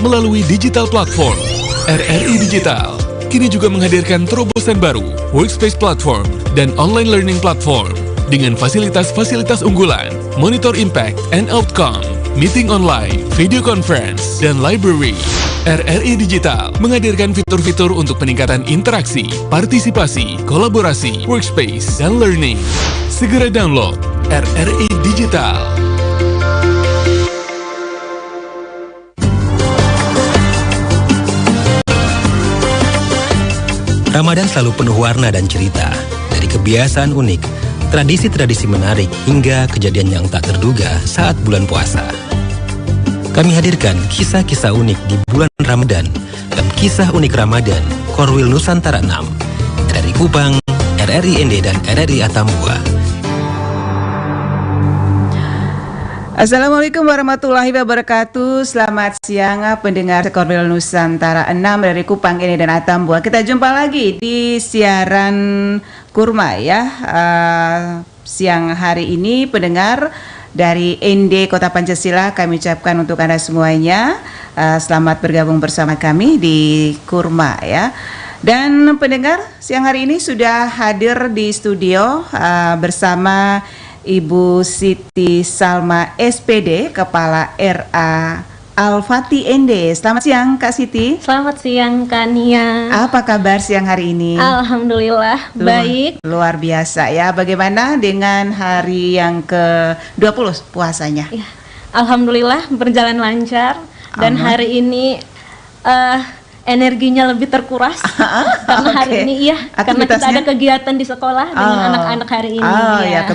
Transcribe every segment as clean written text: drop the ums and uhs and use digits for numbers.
melalui digital platform. RRI Digital kini juga menghadirkan terobosan baru, workspace platform dan online learning platform dengan fasilitas-fasilitas unggulan, monitor impact and outcome, meeting online, video conference, dan library. RRI Digital menghadirkan fitur-fitur untuk peningkatan interaksi, partisipasi, kolaborasi, workspace, dan learning. Segera download RRI Digital. Ramadan selalu penuh warna dan cerita, dari kebiasaan unik, tradisi-tradisi menarik, hingga kejadian yang tak terduga saat bulan puasa. Kami hadirkan kisah-kisah unik di bulan Ramadan dalam Kisah Unik Ramadan, Korwil Nusantara 6, RRI Kupang, RRI ND, dan RRI Atambua. Assalamualaikum warahmatullahi wabarakatuh. Selamat siang pendengar Korwil Nusantara 6 dari Kupang ini dan Atambua. Kita jumpa lagi di siaran Kurma ya. Siang hari ini pendengar dari ND Kota Pancasila kami ucapkan untuk Anda semuanya selamat bergabung bersama kami di Kurma ya. Dan pendengar siang hari ini sudah hadir di studio bersama Ibu Siti Salma SPD, Kepala RA Al-Fatih ND. Selamat siang Kak Siti. Selamat siang Kak Nia. Apa kabar siang hari ini? Alhamdulillah baik. Luar biasa ya. Bagaimana dengan hari yang ke-20 puasanya? Ya, Alhamdulillah berjalan lancar. Dan hari ini energinya lebih terkuras karena hari ini karena kita ada kegiatan di sekolah dengan anak-anak hari ini.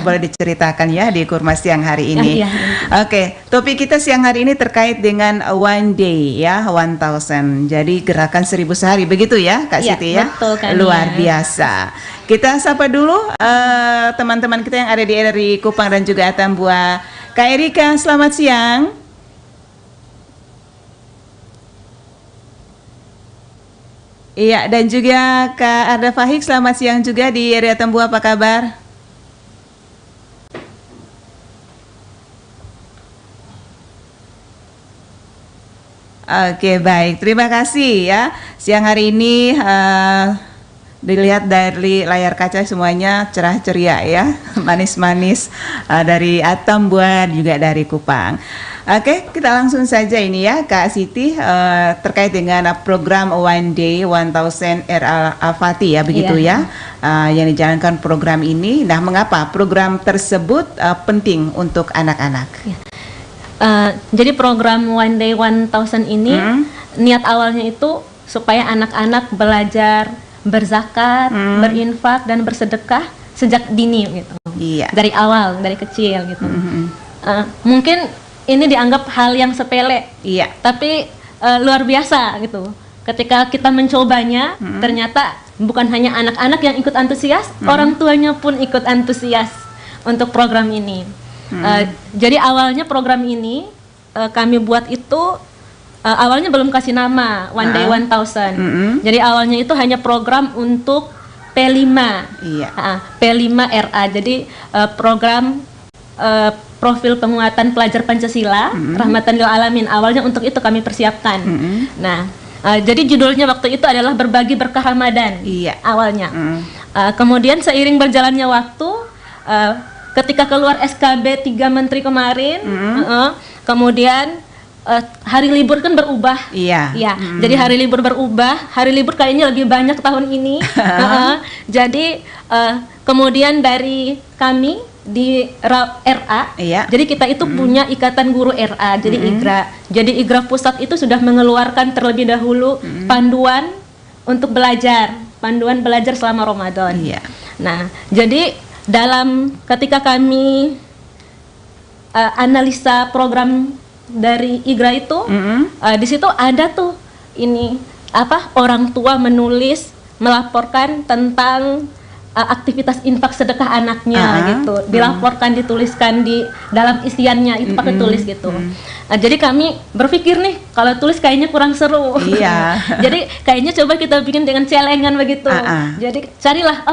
Boleh diceritakan ya di Kurma siang hari ini. Oke, topik kita siang hari ini terkait dengan One Day ya, 1000. Jadi gerakan 1000 sehari begitu ya Kak Siti ya. Betul, kan, luar biasa. Kita sapa dulu teman-teman kita yang ada di RRI Kupang dan juga Atambua. Kak Erika, selamat siang. Iya, dan juga Kak Arda Fahik, selamat siang juga di area Tembu, apa kabar? Oke, baik, terima kasih ya. Siang hari ini dilihat dari layar kaca semuanya cerah ceria ya, manis-manis dari Atambua juga dari Kupang. Oke, kita langsung saja ini ya Kak Siti terkait dengan program One Day 1000 RA Al-Fatih ya begitu ya yang dijalankan program ini. Nah, mengapa program tersebut penting untuk anak-anak? Jadi program One Day 1000 ini niat awalnya itu supaya anak-anak belajar berzakat, berinfak dan bersedekah sejak dini gitu. Iya. Dari awal, dari kecil gitu. Mungkin ini dianggap hal yang sepele, tapi luar biasa gitu. Ketika kita mencobanya, ternyata bukan hanya anak-anak yang ikut antusias, orang tuanya pun ikut antusias untuk program ini. Jadi awalnya program ini kami buat itu awalnya belum kasih nama One Day 1000. Jadi awalnya itu hanya program untuk P5, P5 RA. Jadi program profil penguatan pelajar Pancasila, rahmatan lil alamin. Awalnya untuk itu kami persiapkan. Nah, jadi judulnya waktu itu adalah berbagi berkah Ramadan. Awalnya. Kemudian seiring berjalannya waktu, ketika keluar SKB 3 Menteri kemarin, kemudian hari libur kan berubah. Jadi hari libur berubah. Hari libur kayaknya lebih banyak tahun ini. Jadi kemudian dari kami di RA, jadi kita itu punya Ikatan Guru RA, jadi IGRA. Jadi IGRA pusat itu sudah mengeluarkan terlebih dahulu panduan untuk belajar, panduan belajar selama Ramadan. Nah, jadi ketika kami analisa program dari IGRA itu, di situ ada tuh orang tua menulis melaporkan tentang aktivitas infak sedekah anaknya gitu, dilaporkan, dituliskan di dalam isiannya itu pakai tulis gitu. Jadi kami berpikir nih, kalau tulis kayaknya kurang seru. Jadi kayaknya coba kita bikin dengan celengan begitu. Jadi carilah,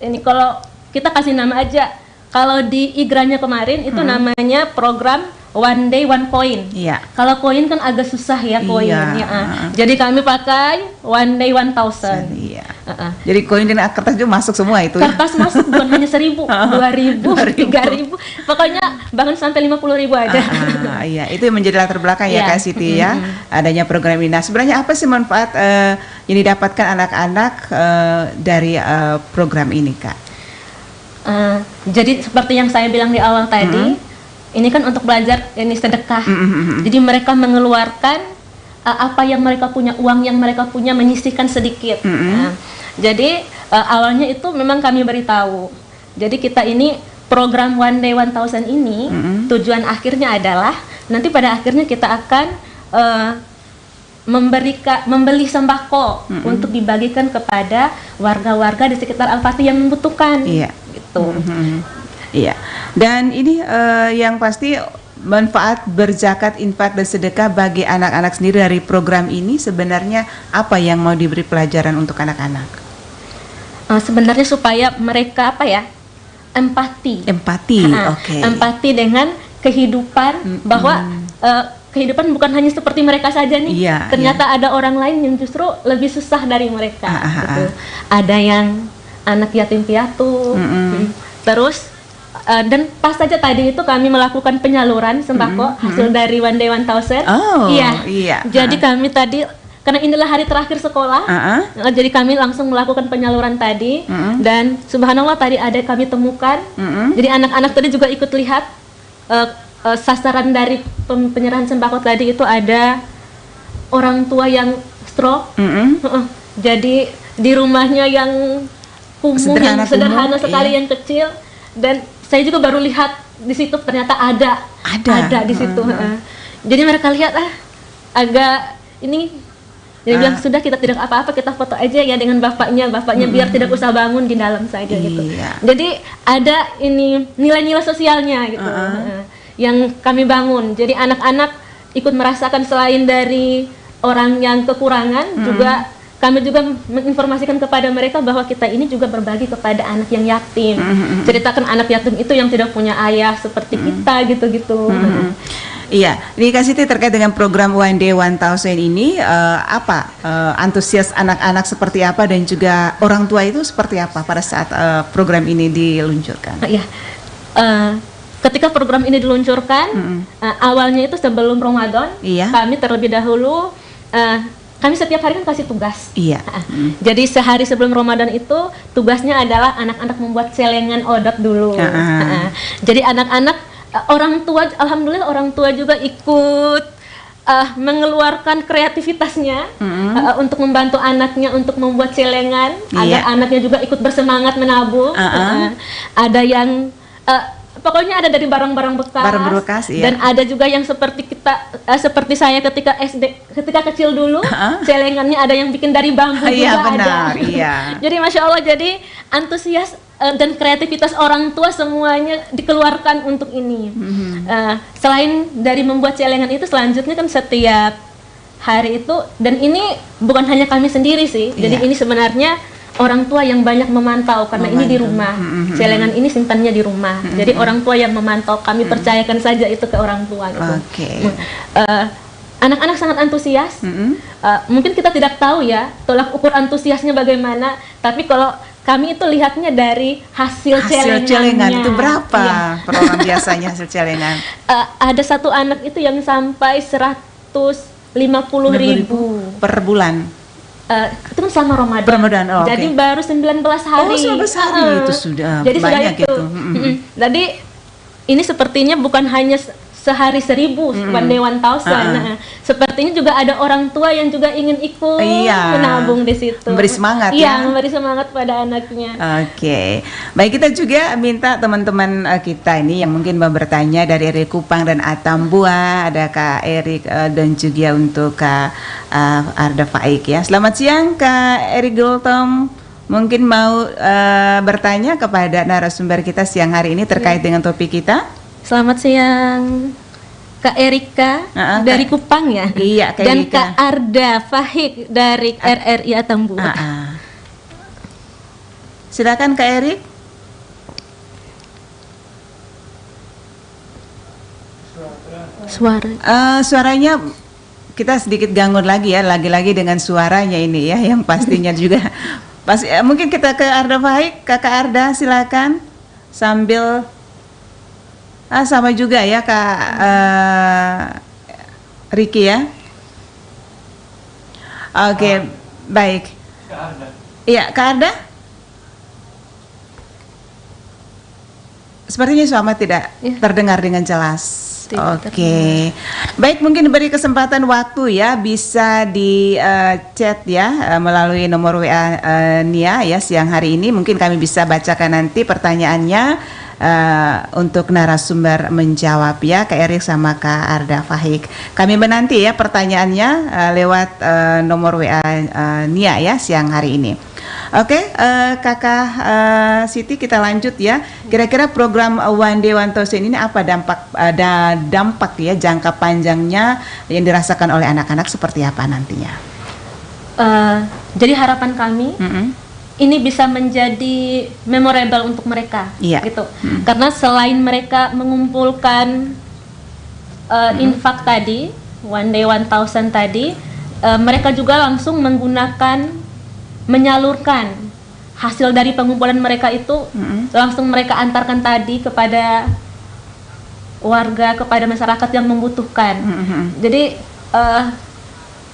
ini kalau kita kasih nama aja. Kalau di IGRA-nya kemarin itu namanya program one day one coin. Iya. Kalau koin kan agak susah ya koin. Iya. Ya, jadi kami pakai one day 1,000. Iya. Jadi koin dan kertas itu masuk semua itu. Kertas masuk bukan hanya 1.000, 2.000, 3.000, pokoknya bahkan sampai 50.000 ada. Iya, itu yang menjadi latar belakang ya Kak Siti ya, adanya program ini. Nah, sebenarnya apa sih manfaat yang didapatkan anak-anak dari program ini, Kak? Jadi seperti yang saya bilang di awal tadi, ini kan untuk belajar ini sedekah. Jadi mereka mengeluarkan apa yang mereka punya, uang yang mereka punya, menyisihkan sedikit. Jadi awalnya itu memang kami beritahu. Jadi kita ini program One Day 1,000 ini tujuan akhirnya adalah nanti pada akhirnya kita akan membeli sembako untuk dibagikan kepada warga-warga di sekitar Al-Fatih yang membutuhkan. Iya. Gitu. Iya. Dan ini yang pasti manfaat berzakat, infak dan sedekah bagi anak-anak sendiri dari program ini sebenarnya apa yang mau diberi pelajaran untuk anak-anak? Sebenarnya supaya mereka empati. Oke. Empati dengan kehidupan bahwa kehidupan bukan hanya seperti mereka saja nih. Iya, ternyata ada orang lain yang justru lebih susah dari mereka. Gitu. Ada yang anak yatim piatu. Terus dan pas saja tadi itu kami melakukan penyaluran sembako hasil dari One Day 1,000. Iya. Jadi kami tadi karena inilah hari terakhir sekolah, jadi kami langsung melakukan penyaluran tadi dan subhanallah tadi ada kami temukan. Jadi anak-anak tadi juga ikut lihat sasaran dari penyerahan sembako tadi itu ada orang tua yang stroke. Jadi di rumahnya yang kumuh, yang sederhana sekali, yang kecil, dan saya juga baru lihat di situ ternyata ada di situ. Jadi mereka lihat agak ini. Jadi bilang sudah kita tidak apa-apa, kita foto aja ya dengan bapaknya biar tidak usah bangun di dalam saja gitu. Jadi ada ini nilai-nilai sosialnya gitu yang kami bangun. Jadi anak-anak ikut merasakan selain dari orang yang kekurangan juga kami juga menginformasikan kepada mereka bahwa kita ini juga berbagi kepada anak yang yatim. Ceritakan anak yatim itu yang tidak punya ayah seperti kita gitu-gitu. Iya, ini Kak Siti terkait dengan program One Day 1,000 ini antusias anak-anak seperti apa dan juga orang tua itu seperti apa pada saat program ini diluncurkan? Iya, ketika program ini diluncurkan awalnya itu sebelum Ramadan, kami terlebih dahulu kami setiap hari kan kasih tugas. Iya. Jadi sehari sebelum Ramadan itu tugasnya adalah anak-anak membuat celengan odot dulu. Jadi anak-anak orang tua, alhamdulillah orang tua juga ikut mengeluarkan kreativitasnya untuk membantu anaknya untuk membuat celengan agar anaknya juga ikut bersemangat menabung. Ada yang pokoknya ada dari barang-barang bekas, dan ada juga yang seperti seperti saya ketika ketika kecil dulu, celengannya ada yang bikin dari bambu juga benar, ada. Jadi masya Allah, jadi antusias dan kreativitas orang tua semuanya dikeluarkan untuk ini. Selain dari membuat celengan itu, selanjutnya kan setiap hari itu, dan ini bukan hanya kami sendiri sih, jadi ini sebenarnya orang tua yang banyak memantau karena ini di rumah. Celengan ini simpannya di rumah. Jadi orang tua yang memantau, kami percayakan saja itu ke orang tua gitu. Anak-anak sangat antusias. Mungkin kita tidak tahu ya tolak ukur antusiasnya bagaimana, tapi kalau kami itu lihatnya dari hasil celengan itu berapa per orang biasanya hasil celengan? Ada satu anak itu yang sampai 150.000 per bulan. Itu kan selama Ramadan. Jadi baru 19 hari. 19 hari itu sudah jadi banyak sudah itu. Jadi ini sepertinya bukan hanya sehari 1.000 One Day 1,000. Sepertinya juga ada orang tua yang juga ingin ikut menabung di situ. Memberi semangat memberi semangat pada anaknya. Baik, kita juga minta teman-teman kita ini yang mungkin mau bertanya dari Eri Kupang dan Atambua, ada Kak Erik dan juga untuk Kak Arda Faik ya. Selamat siang Kak Erik Gultom. Mungkin mau bertanya kepada narasumber kita siang hari ini terkait dengan topik kita. Selamat siang Kak Erika dari Kupang ya. Iya, Kak dan Erika. Kak Arda Fahik dari RRI Atambua. Silakan Kak Erik. Suaranya kita sedikit ganggu lagi ya, lagi-lagi dengan suaranya ini ya, yang pastinya juga. Mungkin kita ke Arda Faik, Kakak Arda silakan sambil sama juga ya Kak Riki ya. Oke, baik. Iya, Kak Arda? Sepertinya suara tidak terdengar dengan jelas. Oke, baik, mungkin diberi kesempatan waktu ya, bisa di chat ya melalui nomor WA Nia ya siang hari ini. Mungkin kami bisa bacakan nanti pertanyaannya untuk narasumber menjawab ya, Kak Erik sama Kak Arda Faik. Kami menanti ya pertanyaannya lewat nomor WA Nia ya siang hari ini. Oke, Kakak Siti, kita lanjut ya. Kira-kira program One Day 1000 ini apa dampak ya jangka panjangnya yang dirasakan oleh anak-anak seperti apa nantinya? Jadi harapan kami ini bisa menjadi memorable untuk mereka, gitu. Karena selain mereka mengumpulkan infak tadi, One Day 1000 tadi, mereka juga langsung menyalurkan hasil dari pengumpulan mereka itu langsung mereka antarkan tadi kepada warga, kepada masyarakat yang membutuhkan. Jadi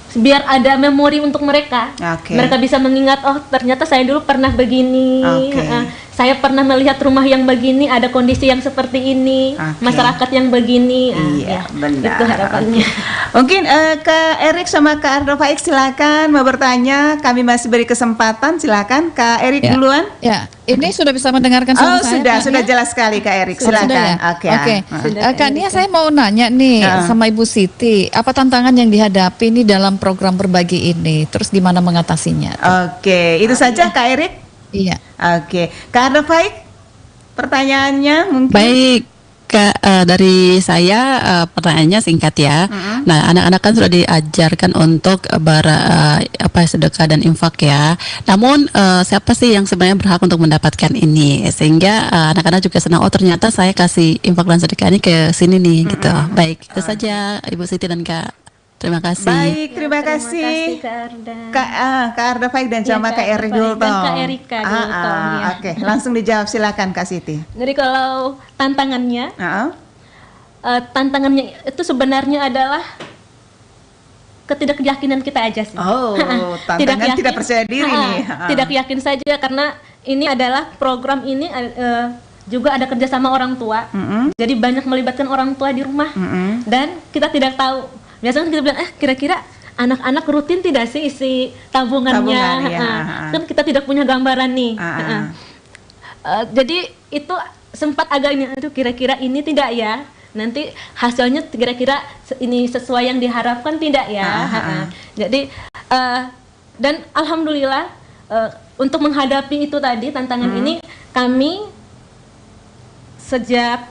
biar ada memori untuk mereka, mereka bisa mengingat, oh ternyata saya dulu pernah begini, saya pernah melihat rumah yang begini, ada kondisi yang seperti ini, masyarakat yang begini. Iya, benar. Itu harapannya. Mungkin Kak Erik sama Kak Arda Faik silakan mau bertanya. Kami masih beri kesempatan, silakan Kak Erik duluan. Ya, ini sudah bisa mendengarkan suara saya? Sudah jelas sekali Kak Erik. Silakan. Oke. Kak Nia, saya mau nanya nih sama Ibu Siti, apa tantangan yang dihadapi nih dalam program berbagi ini? Terus gimana mengatasinya? Oke, itu saja Kak Erik. Iya. Oke, Kak Arda Faik, pertanyaannya mungkin. Baik, Kak, dari saya pertanyaannya singkat ya. Nah, anak-anak kan sudah diajarkan untuk sedekah dan infak ya. Namun siapa sih yang sebenarnya berhak untuk mendapatkan ini? Sehingga anak-anak juga senang. Oh, ternyata saya kasih infak dan sedekah ini ke sini nih, gitu. Baik, itu saja Ibu Siti dan Kak. Terima kasih. Baik, terima kasih Kak Arda Faik dan sama Kak Erik dulu. Kak Erika dulu. Oke, langsung dijawab, silakan Kak Siti. Jadi kalau tantangannya, tantangannya itu sebenarnya adalah ketidakyakinan kita aja sih. Tantangan tidak percaya diri nih. Tidak yakin saja karena ini adalah program ini juga ada kerjasama orang tua. Jadi banyak melibatkan orang tua di rumah dan kita tidak tahu. Biasanya kita bilang, kira-kira anak-anak rutin tidak sih isi tabungannya? Kan kita tidak punya gambaran nih. Jadi itu sempat agak ini, aduh kira-kira ini tidak ya? Nanti hasilnya kira-kira ini sesuai yang diharapkan tidak ya? Jadi dan alhamdulillah untuk menghadapi itu tadi tantangan ini kami sejak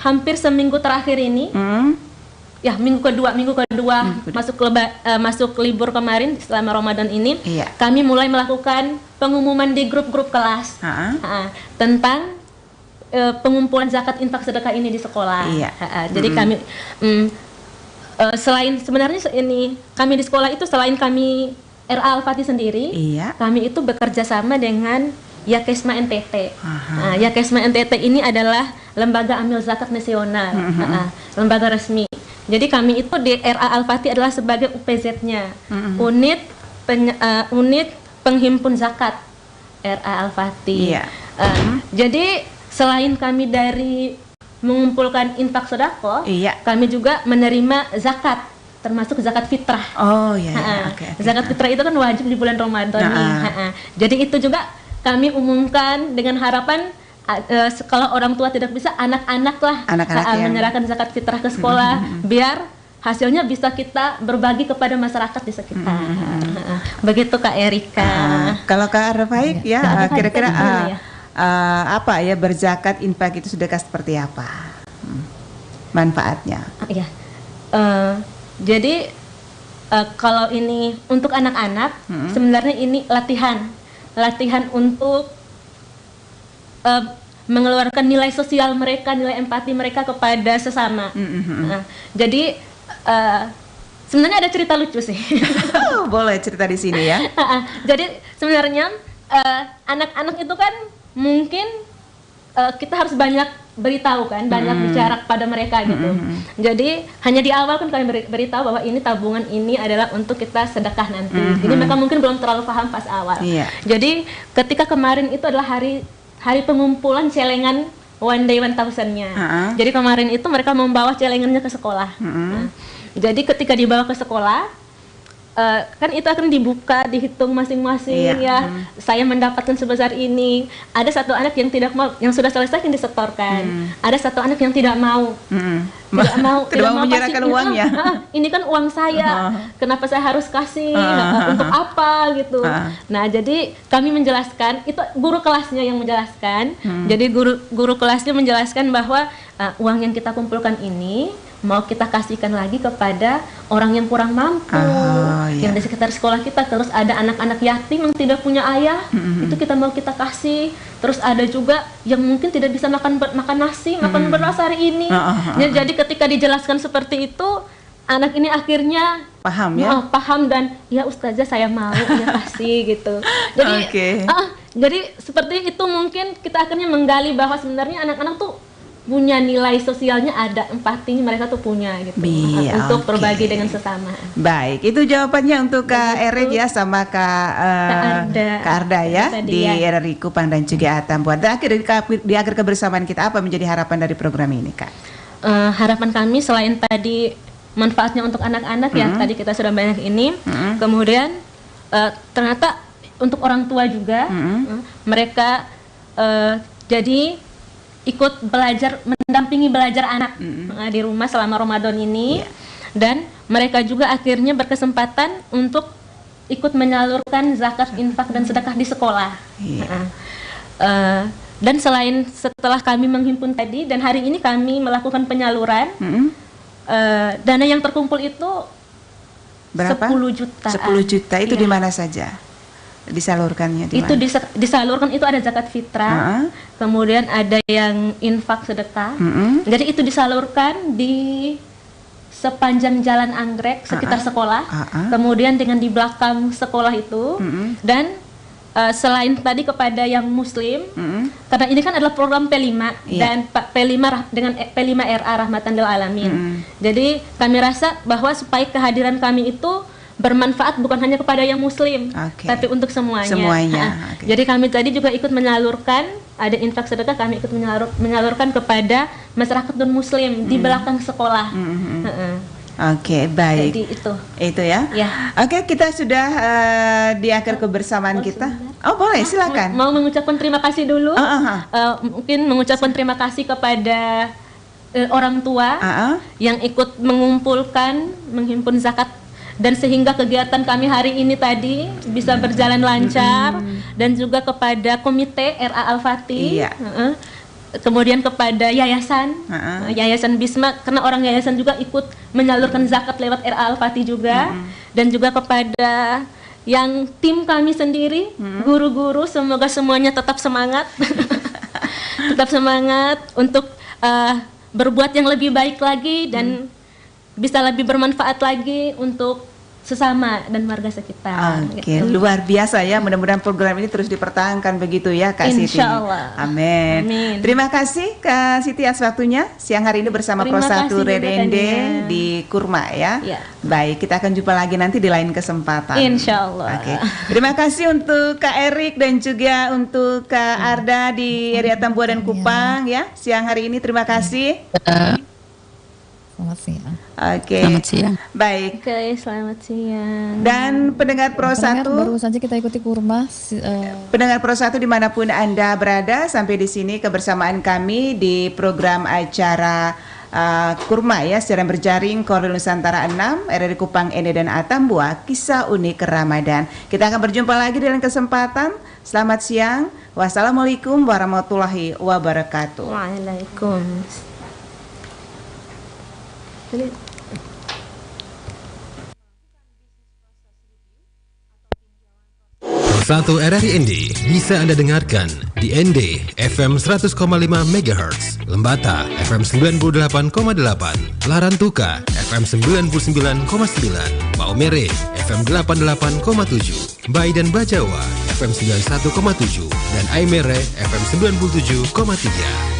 hampir seminggu terakhir ini. Ya, minggu kedua masuk libur kemarin selama Ramadan ini, kami mulai melakukan pengumuman di grup-grup kelas tentang pengumpulan zakat infak sedekah ini di sekolah. Jadi kami selain sebenarnya ini kami di sekolah itu selain kami RA Al-Fatih sendiri, kami itu bekerja sama dengan Yakesma NTT. Yakesma NTT ini adalah lembaga amil zakat nasional, lembaga resmi. Jadi kami itu di RA Al-Fatih adalah sebagai UPZ-nya, unit penghimpun zakat RA Al-Fatih. Jadi selain kami dari mengumpulkan infak sedekah, kami juga menerima zakat, termasuk zakat fitrah. Zakat fitrah itu kan wajib di bulan Ramadan nih. Jadi itu juga kami umumkan dengan harapan kalau orang tua tidak bisa, anak-anak lah menyerahkan zakat fitrah ke sekolah biar hasilnya bisa kita berbagi kepada masyarakat di sekitar. Begitu Kak Erika. Kalau Kak Arda Faik ya, kira-kira apa ya berzakat infak itu sedekah seperti apa manfaatnya? Jadi kalau ini untuk anak-anak sebenarnya ini latihan untuk mengeluarkan nilai sosial mereka, nilai empati mereka kepada sesama. Nah, jadi sebenarnya ada cerita lucu sih. Oh, boleh cerita di sini ya. Jadi sebenarnya anak-anak itu kan mungkin kita harus banyak beritahu kan, banyak bicara kepada mereka gitu. Jadi hanya di awal kan kami beritahu bahwa ini tabungan ini adalah untuk kita sedekah nanti. Jadi mereka mungkin belum terlalu paham pas awal. Jadi ketika kemarin itu adalah hari pengumpulan celengan One Day 1000-nya. Jadi kemarin itu mereka membawa celengannya ke sekolah. Jadi ketika dibawa ke sekolah, kan itu akan dibuka, dihitung masing-masing ya. Saya mendapatkan sebesar ini. Ada satu anak yang tidak mau, yang sudah selesai yang disetorkan. Ada satu anak yang tidak mau, tidak mau menyerahkan uangnya. Ini kan uang saya, kenapa saya harus kasih? Untuk apa gitu? Nah, jadi kami menjelaskan, itu guru kelasnya yang menjelaskan. Jadi guru kelasnya menjelaskan bahwa uang yang kita kumpulkan ini mau kita kasihkan lagi kepada orang yang kurang mampu, yang di sekitar sekolah kita. Terus ada anak-anak yatim yang tidak punya ayah, itu kita mau kita kasih. Terus ada juga yang mungkin tidak bisa makan nasi, makan beras hari ini. Ya, jadi ketika dijelaskan seperti itu, anak ini akhirnya paham ya, paham dan ya ustazah saya mau ya kasih gitu. Jadi jadi seperti itu mungkin kita akhirnya menggali bahwa sebenarnya anak-anak tuh punya nilai sosialnya, ada empatinya, mereka tuh punya gitu untuk berbagi dengan sesama. Baik, itu jawabannya untuk Kak Erik ya sama Kak Arda ya di RRI Kupang dan juga Atambua. Di akhir kebersamaan kita, apa menjadi harapan dari program ini, Kak? Harapan kami selain tadi manfaatnya untuk anak-anak ya, tadi kita sudah banyak ini, kemudian ternyata untuk orang tua juga, mereka jadi ikut belajar, mendampingi belajar anak di rumah selama Ramadan ini, dan mereka juga akhirnya berkesempatan untuk ikut menyalurkan zakat, infak dan sedekah di sekolah. Dan selain setelah kami menghimpun tadi, dan hari ini kami melakukan penyaluran, dana yang terkumpul itu berapa? 10 juta. 10 juta itu di mana saja? Disalurkannya di itu disalurkan, itu ada zakat fitrah, kemudian ada yang infak sedekah. Jadi itu disalurkan di sepanjang jalan anggrek sekitar sekolah, kemudian dengan di belakang sekolah itu, dan selain tadi kepada yang muslim, karena ini kan adalah program P5 dan P5 dengan P5RA Rahmatan lil Alamin. Jadi kami rasa bahwa supaya kehadiran kami itu bermanfaat bukan hanya kepada yang muslim, tapi untuk semuanya. Jadi kami tadi juga ikut menyalurkan, ada infak sedekah, kami ikut menyalurkan kepada masyarakat non muslim di belakang sekolah. Baik. Jadi itu ya. Oke, kita sudah di akhir kebersamaan kita. Oh, boleh, silakan. Mau mengucapkan terima kasih dulu. Mungkin mengucapkan terima kasih kepada orang tua yang ikut mengumpulkan, menghimpun zakat, dan sehingga kegiatan kami hari ini tadi bisa berjalan lancar, dan juga kepada komite RA Al-Fatih, kemudian kepada yayasan, Yayasan Bisma, karena orang yayasan juga ikut menyalurkan zakat lewat RA Al-Fatih juga, dan juga kepada yang tim kami sendiri, guru-guru, semoga semuanya tetap semangat, tetap semangat untuk berbuat yang lebih baik lagi dan bisa lebih bermanfaat lagi untuk sesama dan warga sekitar. Luar biasa ya. Mudah-mudahan program ini terus dipertahankan begitu ya, Kak Siti. Insyaallah. Amin. Terima kasih Kak Siti atas waktunya siang hari ini bersama Pro 1 RDND di Kurma ya. Baik, kita akan jumpa lagi nanti di lain kesempatan. Insyaallah. Terima kasih untuk Kak Erik dan juga untuk Kak Arda di area Tambua dan Kupang ya. Siang hari ini terima kasih. Selamat siang. Selamat siang. Baik. Selamat siang. Dan pendengar Pro 1, baru saja kita ikuti kurma. Pendengar Pro 1 dimanapun Anda berada, sampai di sini kebersamaan kami di program acara Kurma ya, secara berjaring Korwil Nusantara 6 RRI Kupang, Ende dan Atambua, kisah unik Ramadan. Kita akan berjumpa lagi dalam kesempatan. Selamat siang. Wassalamualaikum warahmatullahi wabarakatuh. Waalaikumsalam. 1 RRI ND bisa Anda dengarkan di ND FM 100,5 MHz, Lembata FM 98,8, Larantuka FM 99,9, Maumere FM 88,7, Bai dan Bajawa FM 91,7, dan Aimere FM 97,3.